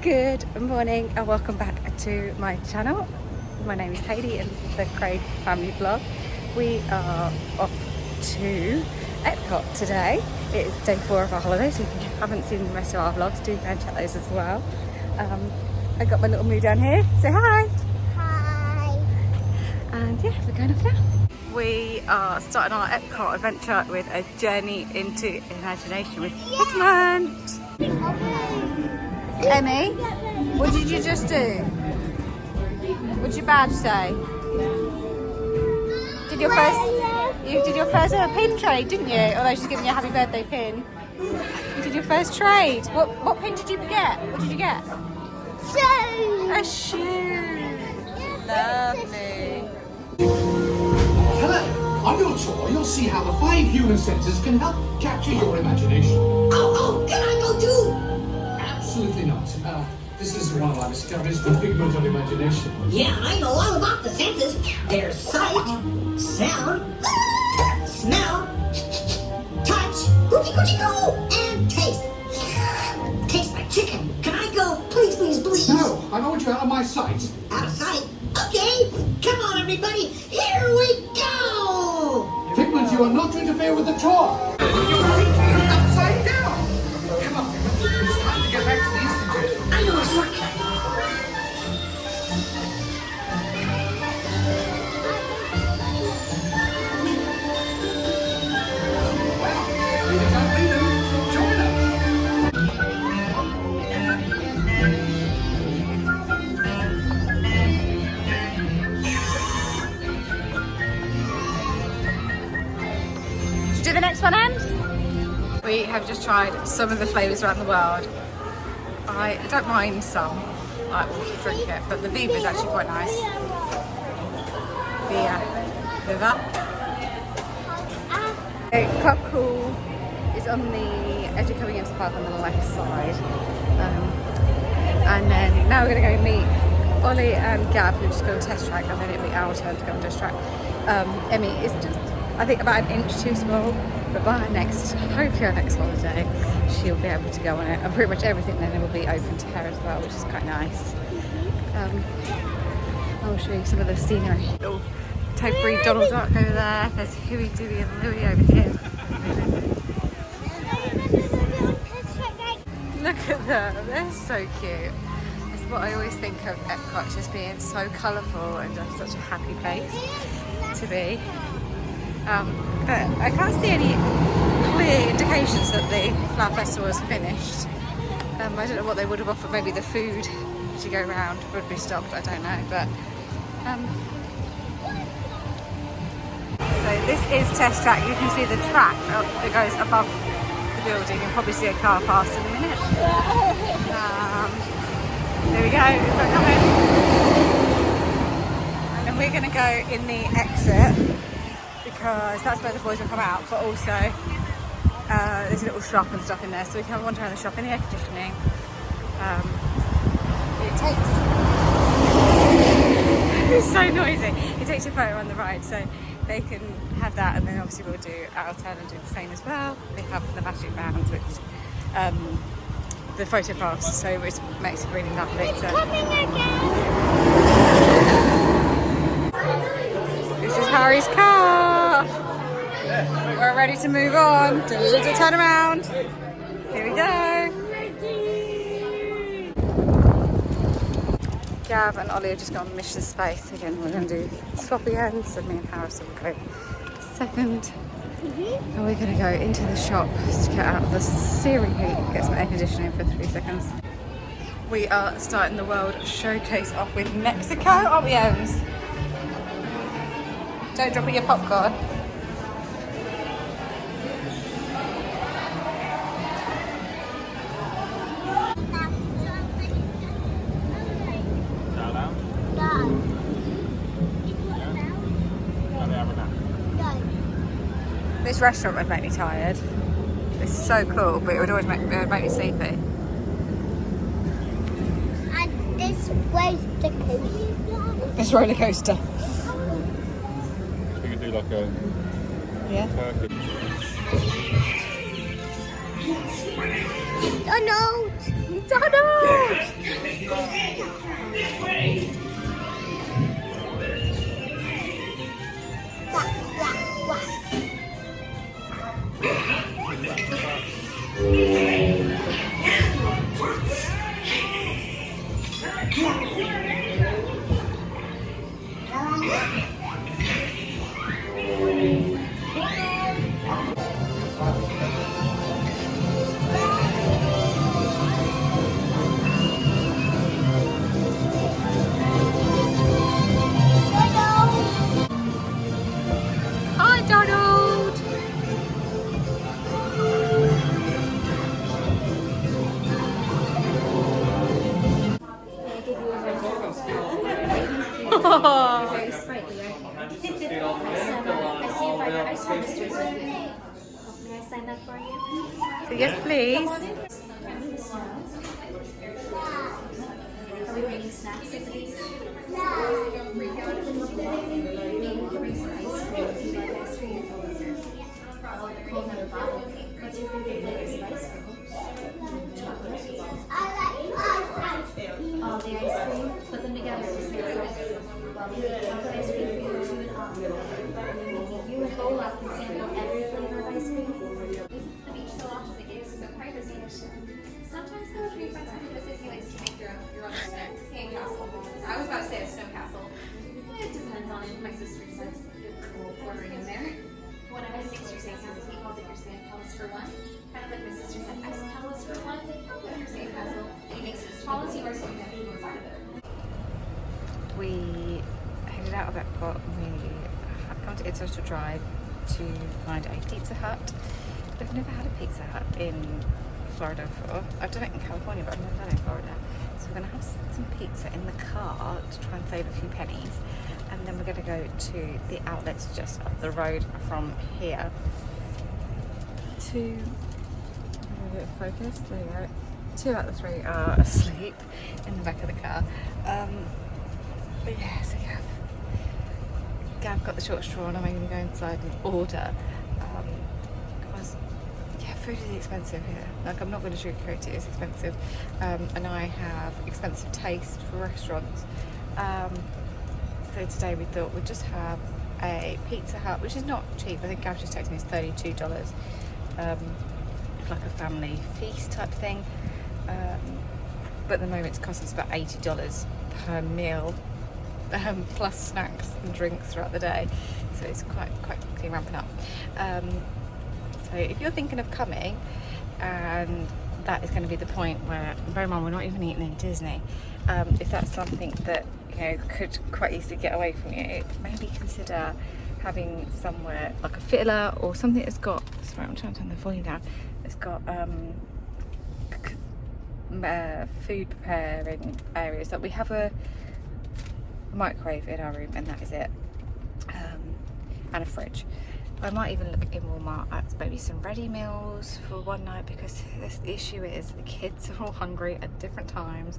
Good morning and welcome back to my channel. My name is Heidi and this is the Craig family vlog. We are off to Epcot today. It is day 4 of our holiday, so if you haven't seen the rest of our vlogs, do go and check those as well. I got my little Moo down here. Say hi. Hi. And yeah, we're going off now. We are starting our Epcot adventure with a journey into imagination with Pigment. Emmy, what did you just do? What did your badge say? You did your first ever pin trade, didn't you? Although she's giving you a happy birthday pin. You did your first trade. What pin did you get? What did you get? Shoe. A shoe. Lovely. Hello. On your tour, you'll see how the 5 human senses can help capture your imagination. Oh, can I go too? Absolutely not. This is one of our discoveries, the figment of imagination. Yeah, I know all about the senses. There's sight, sound, smell, touch, coochie-coochie-coo, and taste. Tastes like chicken. Can I go? Please, please, please. No, I don't want you out of my sight. Out of sight. Okay, come on, everybody. Here we go. Figment, you are not to interfere with the tour. You're thinking upside down. Come on, it's time to get back to the Institute. I know a shortcut. Well, if you don't leave them, join us. Should we do the next one, Em? We have just tried some of the flavours around the world. I don't mind some, like we'll drink it, but the Viva is actually quite nice. Viva. Cockle is on the edge of coming into the park on the left side. And then now we're going to go meet Ollie and Gav, who just go to test track, and then it'll be our turn to go and test track. Emmy is just, I think, about an inch too small, but by hopefully our next holiday, she'll be able to go on it, and pretty much everything then will be open to her as well, which is quite nice. I'll show you some of the scenery. Little topiary Donald Duck over there. There's Huey, Dewey and Louie over here. Look at them, they're so cute. It's what I always think of Epcot, just being so colourful and just such a happy place to be. But I can't see any clear indications that the Flower Festival is finished. I don't know what they would have offered. Maybe the food as you go around would be stopped, I don't know. But so this is test track. You can see the track that goes above the building. You'll probably see a car pass in a minute. There we go, it's not coming. And then we're going to go in the exit, because that's where the boys will come out, but also there's a little shop and stuff in there, so we can have a wander around the shop in the air conditioning. It's so noisy. It takes your photo on the ride, so they can have that, and then obviously we'll do our turn and do the same as well. They have the magic bands, which the photo pass, so it makes it really lovely. So. This is Harry's car. We're ready to move on. Turn around. Here we go. Gav and Ollie have just gone mission space. Again, we're going to do swap again. So me and Harris will go second. And we're going to go into the shop to get out of the searing heat and get some air conditioning for 3 seconds. We are starting the World Showcase off with Mexico, aren't we, Ems? Don't drop in your popcorn. This restaurant would make me tired. It's so cool, but it would always make me sleepy. And this roller coaster. This roller coaster. We could do like a Turkish. Donald. Donald! Hi, Donald! Very sprightly, aren't you? I see you by your ice harvesters over there. May I sign that for you? So yes, please. Are we bringing snacks over these? Maybe we can bring some ice cream. Do you like ice cream? Cold another bottle. What's your favorite flavors of ice cream? Chocolate? All the ice cream? Put them together. Just make sense. Well, we need chocolate ice cream for you too and all. And then we need you and Olaf can sample every flavor of ice cream. Visits the beach so often it gives us a privacy issue. Sometimes though, if your friends come to visit, you like to make your own sand castle. I was about to say a snow castle. It depends on if my sister says you're cool quartering in there. One of my sisters says he calls it your sand palace for one. Kind of like my sister said ice palace for one. I'll put your sand castle. And he makes it as tall as yours so you have more part of it. We headed out of Epcot. We have come to International Drive to find a Pizza Hut. We've never had a Pizza Hut in Florida before. I've done it in California, but I've never done it in Florida. So we're going to have some pizza in the car to try and save a few pennies. And then we're going to go to the outlets just up the road from here to focus. There you go. 2 out of the 3 are asleep in the back of the car. But yeah, so Gav got the short straw and I'm going to go inside and order. Because yeah, food is expensive here. Like, I'm not going to sugarcoat it, it's expensive. And I have expensive taste for restaurants. So today we thought we'd just have a Pizza Hut, which is not cheap. I think Gav just texted me it's $32. Like a family feast type thing. But at the moment it's costing us about $80 per meal, plus snacks and drinks throughout the day. So it's quite quickly ramping up. So if you're thinking of coming, and that is going to be the point where, bear in mind we're not even eating in Disney, if that's something that could quite easily get away from you, maybe consider having somewhere like a fiddler or something that's got, sorry I'm trying to turn the volume down, it's got food preparing areas. That we have a microwave in our room and that is it, and a fridge. I might even look in Walmart at maybe some ready meals for one night, because the issue is the kids are all hungry at different times.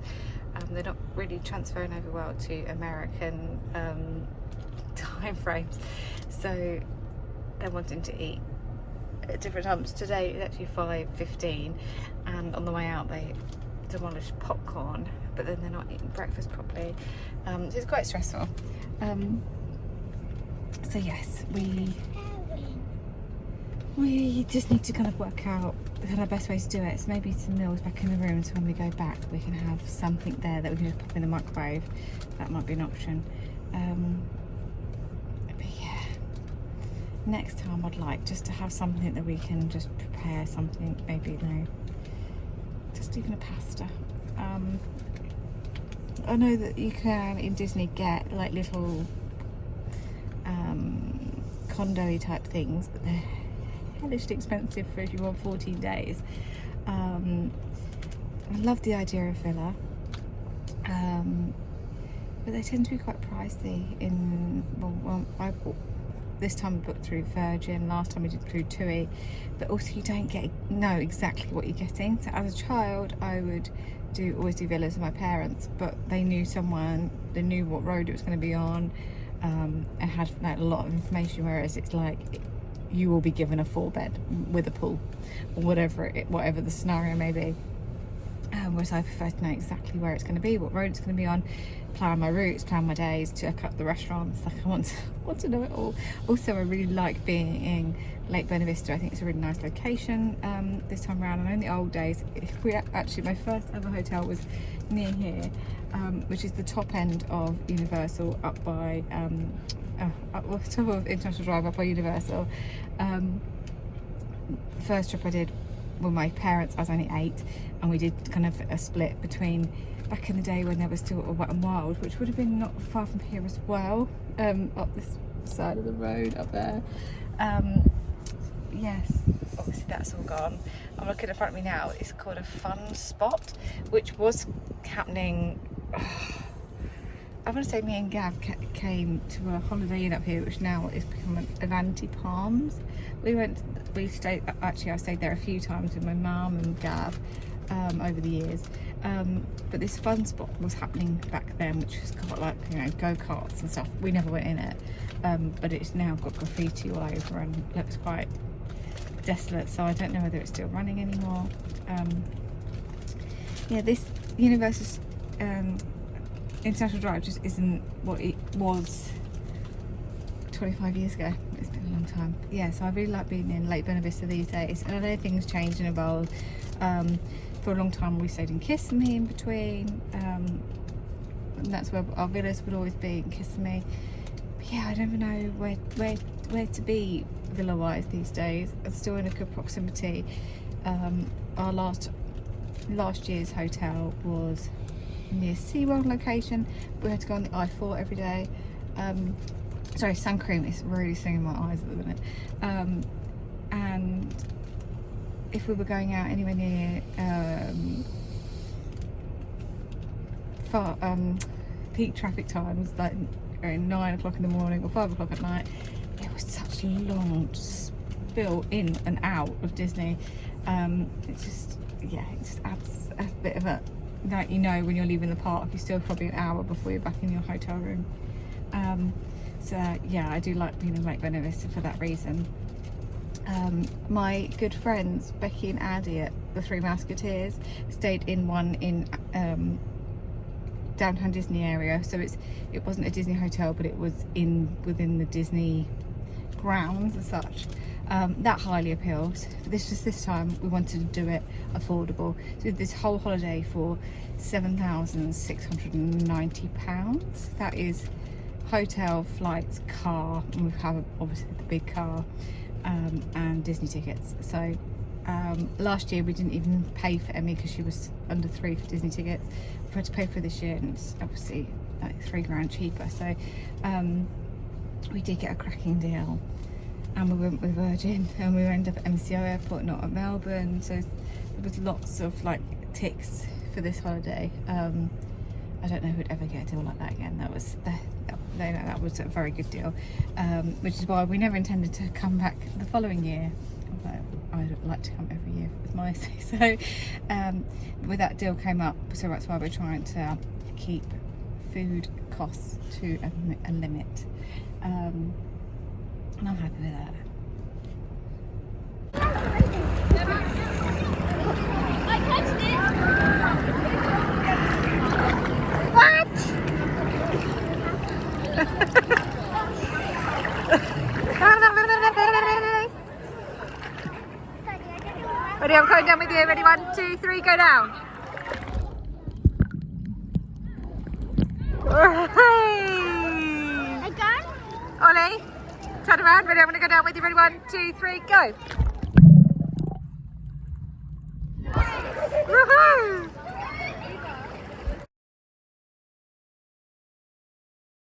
They're not really transferring over well to American time frames, so they're wanting to eat at different times. Today it's actually 5:15 and on the way out they demolished popcorn, but then they're not eating breakfast properly, so it's quite stressful. So yes, we just need to kind of work out the kind of best way to do it. So maybe some meals back in the room, so when we go back we can have something there that we can just pop in the microwave. That might be an option. But yeah, next time I'd like just to have something that we can just prepare something, maybe just even a pasta. I know that you can in Disney get like little condo-y type things, but they're hellishly expensive for if you want 14 days. I love the idea of villa, but they tend to be quite pricey. I bought this time we booked through Virgin, last time we did through TUI, but also you don't know exactly what you're getting. So as a child I would always do villas with my parents, but they knew someone, they knew what road it was going to be on, and had like a lot of information, whereas it's like you will be given a 4-bed with a pool or whatever the scenario may be. whereas I prefer to know exactly where it's going to be, what road it's going to be on, plan my routes, plan my days, check up the restaurants. Like I want to know it all. Also, I really like being in Lake Buena Vista. I think it's a really nice location this time around. I know in the old days, my first ever hotel was near here, which is the top end of Universal, up by up the top of International Drive, up by Universal. The first trip I did with my parents, I was only 8, and we did kind of a split between back in the day when there was still a Wet and Wild, which would have been not far from here as well, up this side of the road up there. Yes, obviously that's all gone. I'm looking in front of me now. It's called a Fun Spot, which was happening. I want to say me and Gav came to a Holiday Inn up here, which now is become an Avanti Palms. We stayed, actually I stayed there a few times with my mum and Gav over the years. But this Fun Spot was happening back then, which has got like, you know, go-karts and stuff. We never went in it, but it's now got graffiti all over and looks quite desolate, so I don't know whether it's still running anymore. Yeah, this Universal International Drive just isn't what it was 25 years ago. It's been a long time. Yeah, so I really like being in Lake Buena Vista these days, and I know things change and evolve. For a long time we stayed in Kissimmee in between, and that's where our villas would always be, in Kissimmee. But yeah, I never know where to be villa wise these days. I'm still in a good proximity. Our last year's hotel was near SeaWorld location. We had to go on the I-4 every day. Sorry, sun cream is really stinging my eyes at the minute. And if we were going out anywhere near peak traffic times, like 9 o'clock in the morning or 5 o'clock at night, it was such a long spill in and out of Disney. It just adds a bit of a, like, you know, when you're leaving the park, you're still probably an hour before you're back in your hotel room. So yeah, I do like being in Lake Buena Vista for that reason. My good friends Becky and Andy at the Three Musketeers stayed in one in downtown Disney area, so it wasn't a Disney hotel, but it was within the Disney grounds as such. That highly appealed. But this time we wanted to do it affordable, so we did this whole holiday for £7,690. That is hotel, flights, car, and we have obviously the big car, and Disney tickets. So last year we didn't even pay for Emmy because she was under 3 for Disney tickets. We've had to pay for this year, and it's obviously like £3 cheaper. So we did get a cracking deal, and we went with Virgin, and we ended up at MCO Airport, not at Melbourne. So there was lots of like ticks for this holiday. I don't know who'd ever get a deal like that again. That was a very good deal, which is why we never intended to come back the following year. Although I'd like to come every year with my say. So with that deal came up, so that's why we're trying to keep food costs to a limit, and I'm happy with that. I touched it. Ready, I'm going down with you. Ready, 1, 2, 3, go down. Again? Ollie, turn around. Ready, I'm going to go down with you. Ready, 1, 2, 3, go. Woohoo!